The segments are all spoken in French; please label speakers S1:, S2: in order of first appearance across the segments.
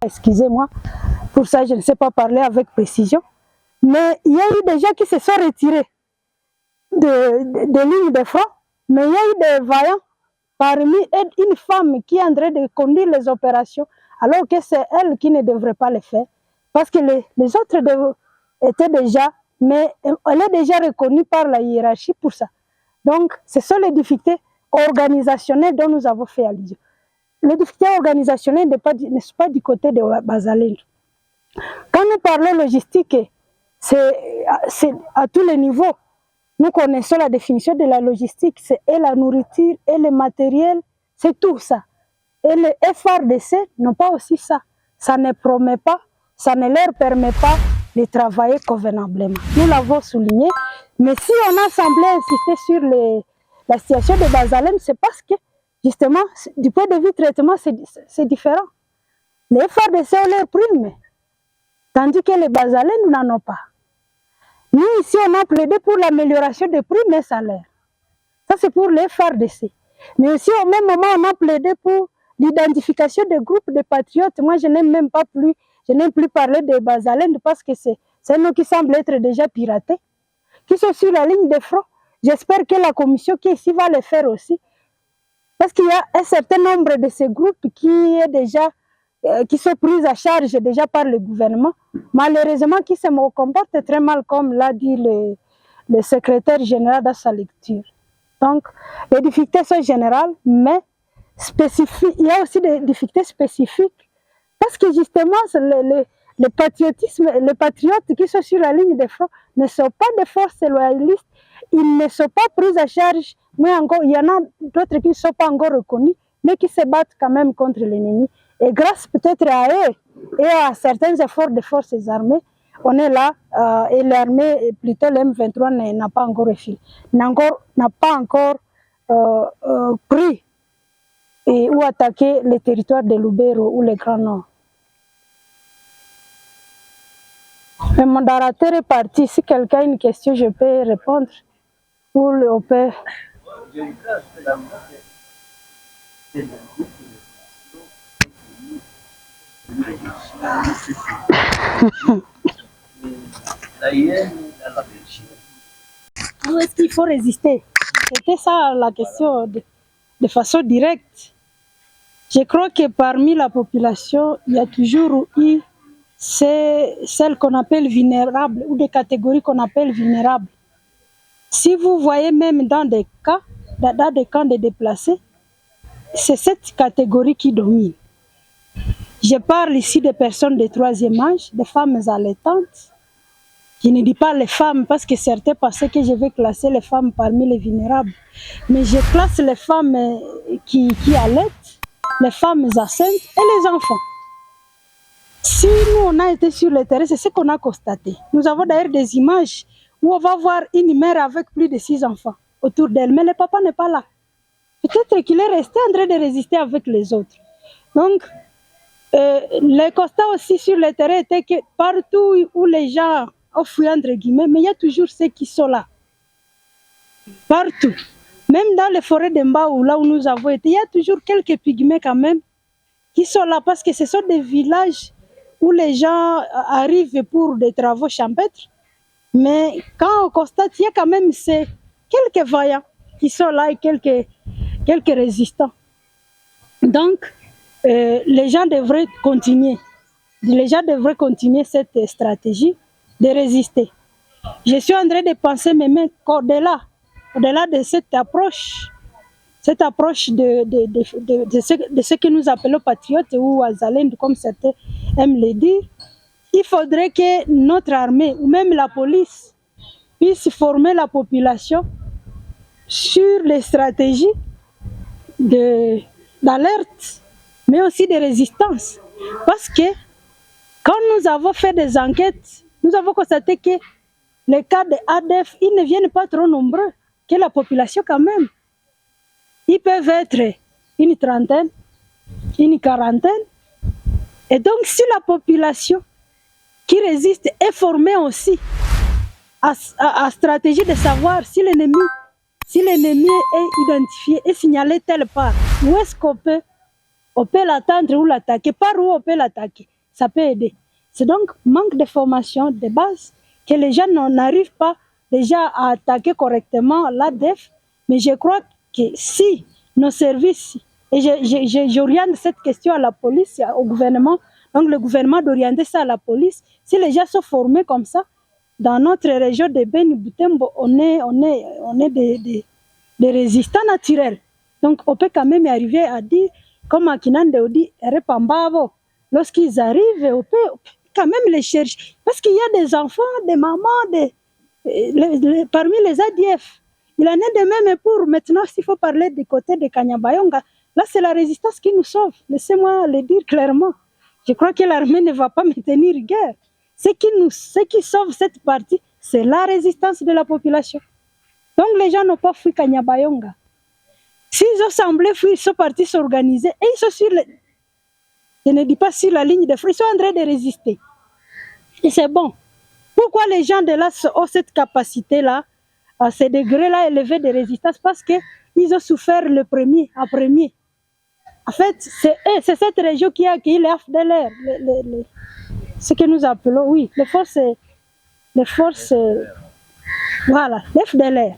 S1: Excusez-moi, pour ça je ne sais pas parler avec précision. Mais il y a eu des gens qui se sont retirés de lignes de front, mais il y a eu des vaillants, parmi une femme qui est en train de conduire les opérations, alors que c'est elle qui ne devrait pas le faire. Parce que les autres étaient déjà, mais elle est déjà reconnue par la hiérarchie pour ça. Donc, ce sont les difficultés organisationnelles dont nous avons fait allusion. Les difficultés organisationnelles ne sont pas du côté de Bazalendo. Quand nous parlons logistique, c'est à tous les niveaux. Nous connaissons la définition de la logistique, c'est et la nourriture, et le matériel, c'est tout ça. Et les FRDC n'ont pas aussi ça. Ça ne promet pas, ça ne leur permet pas de travailler convenablement. Nous l'avons souligné, mais si on a semblé insister sur la situation de Bazalem, c'est parce que, justement, du point de vue traitement, c'est différent. Les FRDC ont leur prime, tandis que les Bazalem n'en ont pas. Nous, ici, on a plaidé pour l'amélioration des primes et salaires. Ça, c'est pour les FRDC. Mais aussi, au même moment, on a plaidé pour l'identification des groupes de patriotes. Moi, je n'aime même pas plus, je n'aime plus parler de Bazalendo parce que c'est un nom qui semble être déjà piraté, qui sont sur la ligne de front. J'espère que la commission qui est ici va le faire aussi. Parce qu'il y a un certain nombre de ces groupes qui sont prises à charge déjà par le gouvernement, malheureusement qui se comportent très mal, comme l'a dit le secrétaire général dans sa lecture. Donc, les difficultés sont générales, mais spécifiques. Il y a aussi des difficultés spécifiques, parce que justement, le patriotes qui sont sur la ligne de front ne sont pas des forces loyalistes, ils ne sont pas pris à charge, mais encore, il y en a d'autres qui ne sont pas encore reconnus, mais qui se battent quand même contre l'ennemi. Et grâce peut-être à eux et à certains efforts des forces armées, on est là et l'armée, plutôt l'M23, n'a pas encore refilé, n'a pas encore pris ou attaqué le territoire de Lubero ou le Grand Nord. Le modérateur est parti. Si quelqu'un a une question, je peux répondre pour le OPER. Où est-ce qu'il faut résister? C'était ça la question de façon directe. Je crois que parmi la population, il y a toujours eu celles qu'on appelle vulnérables ou des catégories qu'on appelle vulnérables. Si vous voyez même dans des camps de déplacés, c'est cette catégorie qui domine. Je parle ici des personnes de troisième âge, des femmes allaitantes. Je ne dis pas les femmes parce que certains pensaient que je vais classer les femmes parmi les vulnérables. Mais je classe les femmes qui allaitent, les femmes enceintes et les enfants. Si nous, on a été sur le terrain, c'est ce qu'on a constaté. Nous avons d'ailleurs des images où on va voir une mère avec plus de 6 enfants autour d'elle, mais le papa n'est pas là. Peut-être qu'il est resté en train de résister avec les autres. Donc, le constat aussi sur le terrain était que partout où les gens ont fui, entre guillemets, mais il y a toujours ceux qui sont là. Partout. Même dans les forêts d'Embaou, là où nous avons été, il y a toujours quelques pygmées quand même qui sont là parce que ce sont des villages où les gens arrivent pour des travaux champêtres. Mais quand on constate, il y a quand même quelques vaillants qui sont là et quelques résistants. Donc, les gens devraient continuer. Les gens devraient continuer cette stratégie de résister. Je suis en train de penser même qu'au-delà de cette approche de ce que nous appelons patriotes ou Azalendo, comme certains aiment le dire, il faudrait que notre armée ou même la police puisse former la population sur les stratégies d'alerte, mais aussi de résistance. Parce que quand nous avons fait des enquêtes, nous avons constaté que les cas de ADF, ils ne viennent pas trop nombreux, que la population quand même. Ils peuvent être une trentaine, une quarantaine. Et donc, si la population qui résiste est formée aussi à stratégie de savoir si l'ennemi est identifié et signalé telle part, où est-ce qu'on peut l'attendre ou l'attaquer, par où on peut l'attaquer. ça peut aider. C'est donc manque de formation de base que les gens n'arrivent pas déjà à attaquer correctement l'ADF. Mais je crois que si nos services, et j'oriente cette question à la police, au gouvernement, donc le gouvernement d'orienter ça à la police, si les gens sont formés comme ça, dans notre région de Beni Butembo, on est des résistants naturels. Donc on peut quand même arriver à dire, comme Akinande dit, Repambavo, lorsqu'ils arrivent, on peut quand même les chercher. Parce qu'il y a des enfants, des mamans, parmi les ADF. Il en est de même pour maintenant, s'il faut parler du côté de Kanyabayonga, là c'est la résistance qui nous sauve. Laissez-moi le dire clairement. Je crois que l'armée ne va pas me tenir guerre. Ce qui sauve cette partie, c'est la résistance de la population. Donc les gens n'ont pas fui Kanyabayonga. S'ils ont semblé fuir, ils sont partis s'organiser et ils sont sur je ne dis pas sur la ligne de front, ils sont en train de résister. Et c'est bon. Pourquoi les gens de là ont cette capacité-là, à ce degré-là élevé de résistance? Parce qu'ils ont souffert le premier, en premier. En fait, c'est cette région qui a accueilli les FDLR, ce que nous appelons, oui, les forces, voilà, les FDLR.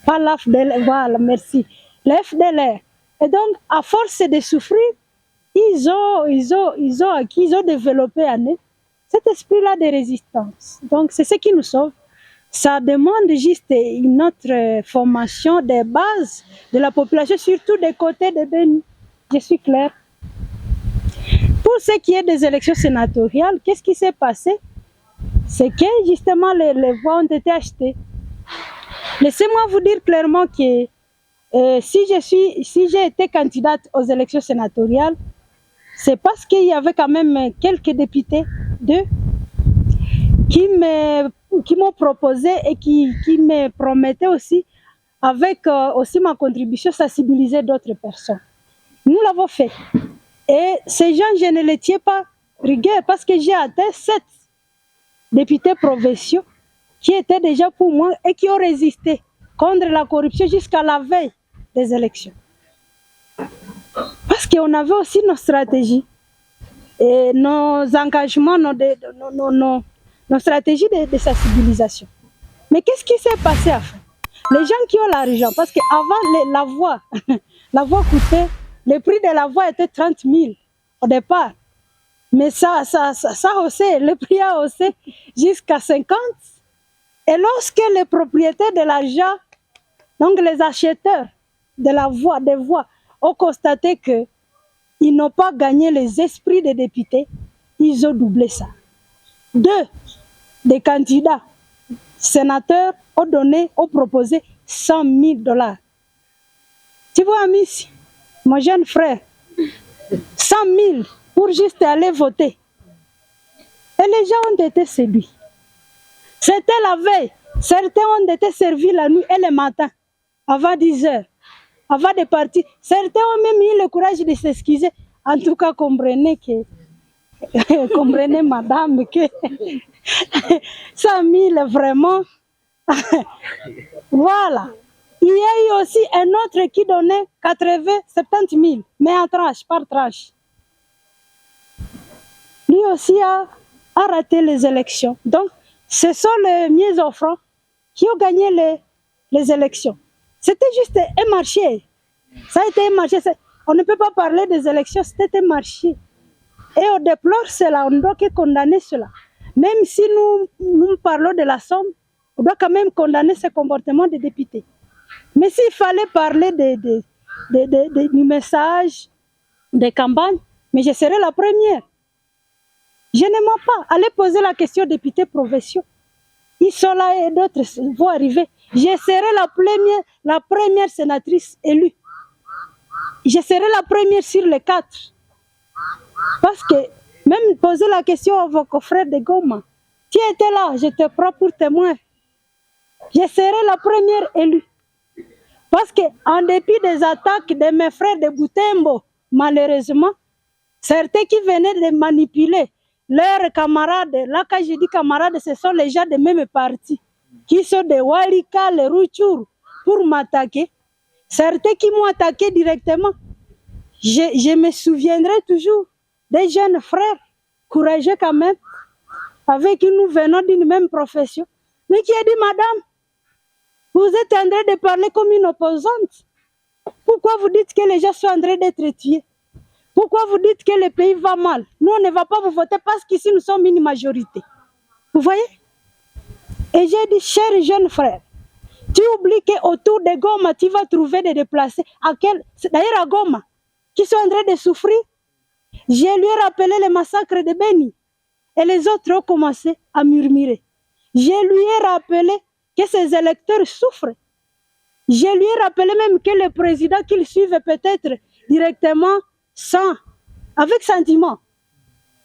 S1: Pas l'FDLR, voilà, merci. Les FDLR. Et donc, à force de souffrir, ils ont développé en eux cet esprit-là de résistance. Donc, c'est ce qui nous sauve. Ça demande juste une autre formation des bases de la population, surtout des côtés de Beni. Je suis claire. Pour ce qui est des élections sénatoriales, qu'est-ce qui s'est passé? C'est que justement les voix ont été achetées. Laissez-moi vous dire clairement que si j'ai été candidate aux élections sénatoriales, c'est parce qu'il y avait quand même quelques députés qui m'ont proposé et qui me promettaient aussi, avec aussi ma contribution, sensibiliser d'autres personnes. Nous l'avons fait. Et ces gens, je ne les tiens pas rigueur parce que j'ai atteint 7 députés provinciaux qui étaient déjà pour moi et qui ont résisté contre la corruption jusqu'à la veille des élections. Parce qu'on avait aussi nos stratégies et nos engagements, nos stratégies de sensibilisation. Mais qu'est-ce qui s'est passé à faire? Les gens qui ont l'argent, parce qu'avant la voix coûtait, le prix de la voix était 30 000 au départ. Mais ça a haussé, le prix a haussé jusqu'à 50. Et lorsque les propriétaires de l'argent, donc les acheteurs de des voix, ont constaté qu'ils n'ont pas gagné les esprits des députés, ils ont doublé ça. 2 des candidats sénateurs ont proposé 100 000 $. Tu vois, Amici, mon jeune frère, 100 000 pour juste aller voter. Et les gens ont été séduits. C'était la veille. Certains ont été servis la nuit et le matin, avant 10 heures, avant de partir. Certains ont même eu le courage de s'excuser. En tout cas, comprenez madame, que 100 000 vraiment. Voilà. Il y a eu aussi un autre qui donnait 80, 70 000, mais en tranche, par tranche. Lui aussi a raté les élections. Donc, ce sont les mieux offrants qui ont gagné les élections. C'était juste un marché. Ça a été un marché. On ne peut pas parler des élections, c'était un marché. Et on déplore cela, on doit condamner cela. Même si nous parlons de la somme, on doit quand même condamner ce comportement des députés. Mais s'il fallait parler du message, des campagnes, mais je serai la première. Je ne mens pas. Allez poser la question aux députés provinciaux. Ils sont là et d'autres vont arriver. Je serai la première sénatrice élue. Je serai la première sur les 4. Parce que même poser la question à vos confrères de Goma, tu étais là, je te prends pour témoin. Je serai la première élue. Parce qu'en dépit des attaques de mes frères de Butembo, malheureusement, certains qui venaient de manipuler leurs camarades, là quand je dis camarades, ce sont les gens de même parti, qui sont de Walika, les Ruchur, pour m'attaquer. Certains qui m'ont attaqué directement. Je me souviendrai toujours des jeunes frères courageux quand même, avec qui nous venons d'une même profession, mais qui a dit, madame, vous êtes en train de parler comme une opposante. Pourquoi vous dites que les gens sont en train d'être tués? Pourquoi vous dites que le pays va mal? Nous, on ne va pas vous voter parce qu'ici, nous sommes une majorité. Vous voyez? Et j'ai dit, cher jeune frère, tu oublies qu'autour de Goma, tu vas trouver des déplacés. D'ailleurs, à Goma, qui sont en train de souffrir. Je lui ai rappelé le massacre de Beni. Et les autres ont commencé à murmurer. Je lui ai rappelé que ses électeurs souffrent. Je lui ai rappelé même que le président qu'il suivait peut-être directement avec sentiment.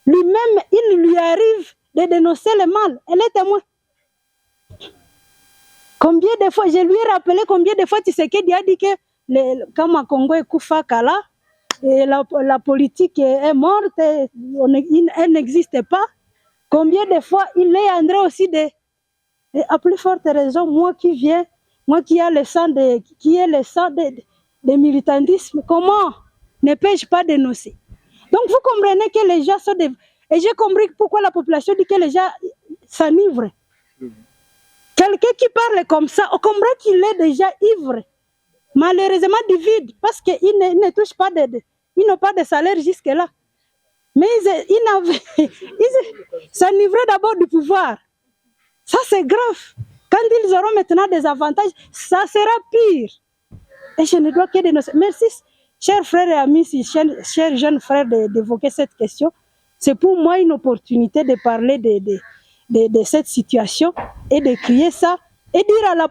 S1: Lui-même, il lui arrive de dénoncer le mal. Elle est témoin. Combien de fois, je lui ai rappelé combien de fois Tshisekedi a dit que quand Congo est Koufakala, et la politique est morte, elle n'existe pas. Combien de fois il est en train aussi de, à plus forte raison, moi qui ai le sang de militantisme, comment ne peux-je pas dénoncer? Donc vous comprenez que les gens sont des... Et j'ai compris pourquoi la population dit que les gens s'enivrent. Quelqu'un qui parle comme ça, on comprend qu'il est déjà ivre. Malheureusement du vide, parce qu'ils ne touchent pas ils n'ont pas de salaire jusque-là. Mais ils s'enivraient d'abord du pouvoir. Ça, c'est grave. Quand ils auront maintenant des avantages, ça sera pire. Et je ne dois que dénoncer. Merci, chers frères et amis, chers jeunes frères, d'évoquer cette question. C'est pour moi une opportunité de parler de cette situation et de crier ça et dire